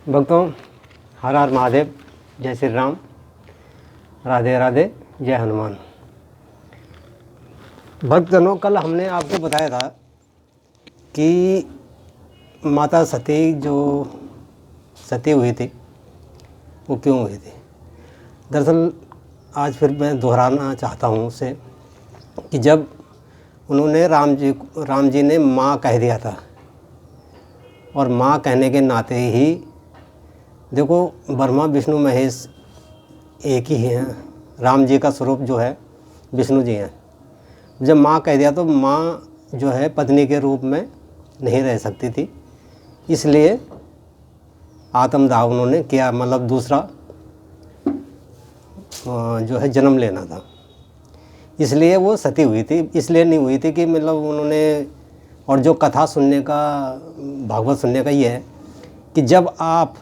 भक्तों, हर हर महादेव, जय श्री राम, राधे राधे, जय हनुमान। भक्तजनों, कल हमने आपको बताया था कि माता सती जो सती हुई थी वो क्यों हुई थी। दरअसल आज फिर मैं दोहराना चाहता हूँ उसे कि जब उन्होंने राम जी ने माँ कह दिया था, और माँ कहने के नाते ही देखो ब्रह्मा विष्णु महेश एक ही हैं। राम जी का स्वरूप जो है विष्णु जी हैं। जब माँ कह दिया तो माँ जो है पत्नी के रूप में नहीं रह सकती थी, इसलिए आत्मदाह उन्होंने किया, मतलब दूसरा जो है जन्म लेना था, इसलिए वो सती हुई थी। इसलिए नहीं हुई थी कि मतलब उन्होंने, और जो कथा सुनने का, भागवत सुनने का ये है कि जब आप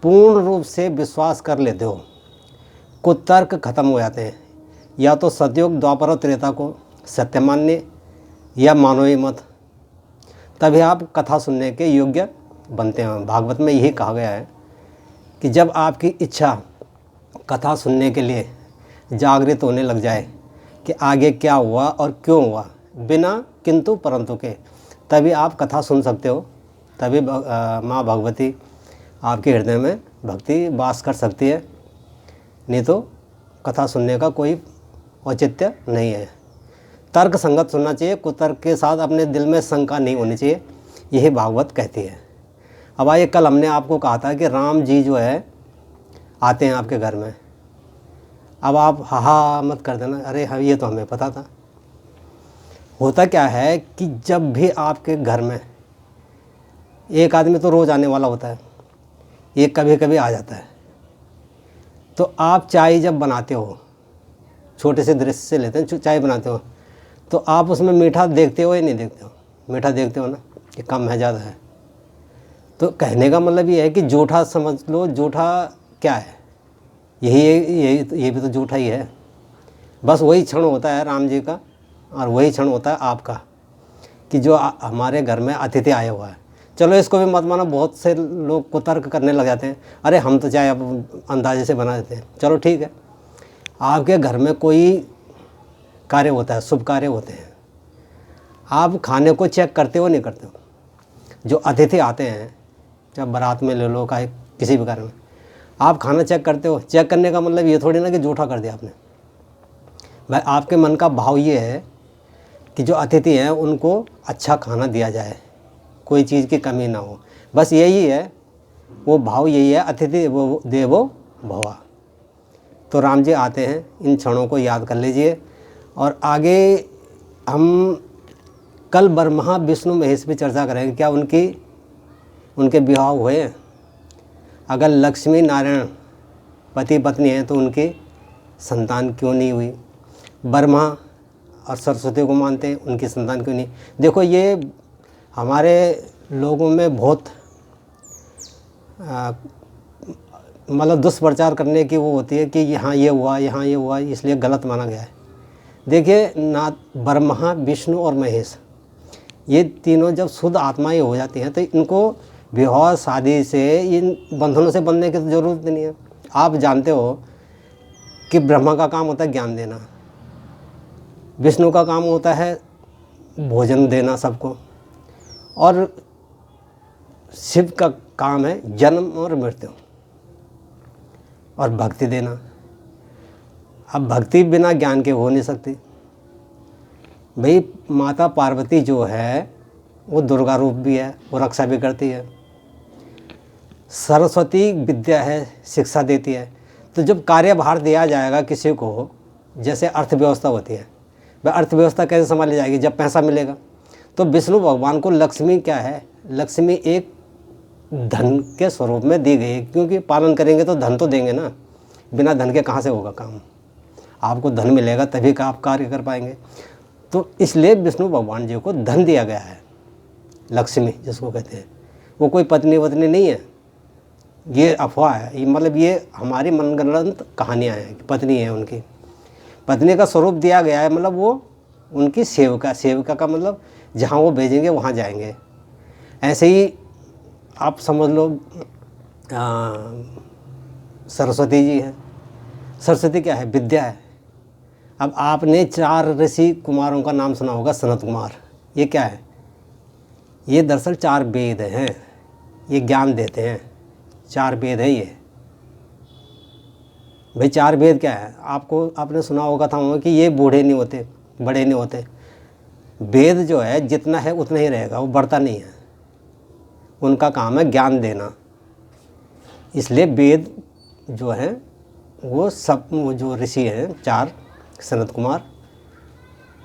पूर्ण रूप से विश्वास कर लेते हो, कुतर्क खत्म हो जाते हैं। या तो सतयुग द्वापर और त्रेता को सत्य मान्य या मानो ही मत, तभी आप कथा सुनने के योग्य बनते हैं। भागवत में यही कहा गया है कि जब आपकी इच्छा कथा सुनने के लिए जागृत होने लग जाए कि आगे क्या हुआ और क्यों हुआ, बिना किंतु परंतु के, तभी आप कथा सुन सकते हो। तभी माँ भगवती आपके हृदय में भक्ति वास कर सकती है, नहीं तो कथा सुनने का कोई औचित्य नहीं है। तर्क संगत सुनना चाहिए, कुतर्क के साथ अपने दिल में शंका नहीं होनी चाहिए, यही भागवत कहती है। अब आइए, कल हमने आपको कहा था कि राम जी जो है आते हैं आपके घर में। अब आप हा मत कर देना, अरे हाँ ये तो हमें पता था। होता क्या है कि जब भी आपके घर में एक आदमी तो रोज़ आने वाला होता है, एक कभी कभी आ जाता है, तो आप चाय जब बनाते हो, छोटे से दृश्य से लेते हैं, चाय बनाते हो तो आप उसमें मीठा देखते हो या नहीं देखते हो? मीठा देखते हो ना, कि कम है ज़्यादा है। तो कहने का मतलब ये है कि जूठा समझ लो। जूठा क्या है? यही भी तो जूठा ही है। बस वही क्षण होता है राम जी का, और वही क्षण होता है आपका, कि जो हमारे घर में अतिथि आया हुआ है। चलो इसको भी मत मानो, बहुत से लोग कुतर्क करने लग जाते हैं, अरे हम तो चाहे अब अंदाजे से बना देते हैं। चलो ठीक है, आपके घर में कोई कार्य होता है, शुभ कार्य होते हैं, आप खाने को चेक करते हो नहीं करते हो? जो अतिथि आते हैं, चाहे बारात में ले लो, का किसी भी कार्य में, आप खाना चेक करते हो? चेक करने का मतलब ये थोड़ी ना कि जूठा कर दिया आपने। भाई आपके मन का भाव ये है कि जो अतिथि हैं उनको अच्छा खाना दिया जाए, कोई चीज़ की कमी ना हो, बस यही है, वो भाव यही है, अतिथि वो देवो भवा। तो राम जी आते हैं, इन क्षणों को याद कर लीजिए। और आगे हम कल ब्रह्मा विष्णु महेश पे चर्चा करेंगे, क्या उनके विवाह हुए? अगर लक्ष्मी नारायण पति पत्नी हैं तो उनकी संतान क्यों नहीं हुई? ब्रह्मा और सरस्वती को मानते हैं, उनकी संतान क्यों नहीं? देखो, ये हमारे लोगों में बहुत मतलब दुष्प्रचार करने की वो होती है कि यहाँ ये हुआ, यहाँ ये हुआ, इसलिए गलत माना गया है। देखिए ना, ब्रह्मा विष्णु और महेश, ये तीनों जब शुद्ध आत्माएं हो जाती हैं तो इनको विवाह शादी से, इन बंधनों से बंधने की तो ज़रूरत नहीं है। आप जानते हो कि ब्रह्मा का काम होता है ज्ञान देना, विष्णु का काम होता है भोजन देना सबको, और शिव का काम है जन्म और मृत्यु और भक्ति देना। अब भक्ति बिना ज्ञान के हो नहीं सकती। भाई माता पार्वती जो है वो दुर्गा रूप भी है, वो रक्षा भी करती है। सरस्वती विद्या है, शिक्षा देती है। तो जब कार्यभार दिया जाएगा किसी को, जैसे अर्थव्यवस्था होती है, वह अर्थव्यवस्था कैसे संभाली जाएगी? जब पैसा मिलेगा। तो विष्णु भगवान को लक्ष्मी क्या है? लक्ष्मी एक धन के स्वरूप में दी गई है, क्योंकि पालन करेंगे तो धन तो देंगे ना, बिना धन के कहाँ से होगा काम? आपको धन मिलेगा तभी का आप कार्य कर पाएंगे। तो इसलिए विष्णु भगवान जी को धन दिया गया है। लक्ष्मी जिसको कहते हैं, वो कोई पत्नी वत्नी नहीं है, ये अफवाह है। ये मतलब ये हमारी मनगढ़ंत कहानियाँ हैं कि पत्नी है उनकी। पत्नी का स्वरूप दिया गया है, मतलब वो उनकी सेविका। सेविका का मतलब जहाँ वो भेजेंगे वहाँ जाएंगे। ऐसे ही आप समझ लो सरस्वती जी हैं। सरस्वती क्या है? विद्या है। अब आपने 4 ऋषि कुमारों का नाम सुना होगा, सनत कुमार। ये क्या है? ये दरअसल 4 वेद हैं, ये ज्ञान देते हैं। 4 वेद है ये भाई। 4 वेद क्या है? आपने सुना होगा था कि ये बूढ़े नहीं होते, बड़े नहीं होते। वेद जो है जितना है उतना ही रहेगा, वो बढ़ता नहीं है। उनका काम है ज्ञान देना। इसलिए वेद जो हैं वो जो ऋषि हैं 4 सनत कुमार,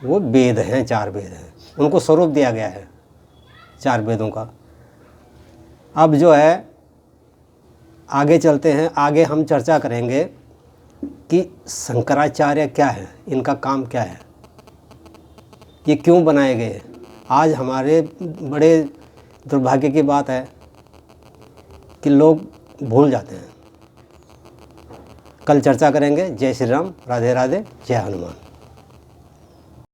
वो वेद हैं, 4 वेद हैं। उनको स्वरूप दिया गया है 4 वेदों का। अब जो है आगे चलते हैं, आगे हम चर्चा करेंगे कि शंकराचार्य क्या है, इनका काम क्या है, ये क्यों बनाए गए। आज हमारे बड़े दुर्भाग्य की बात है कि लोग भूल जाते हैं। कल चर्चा करेंगे। जय श्री राम, राधे राधे, जय हनुमान।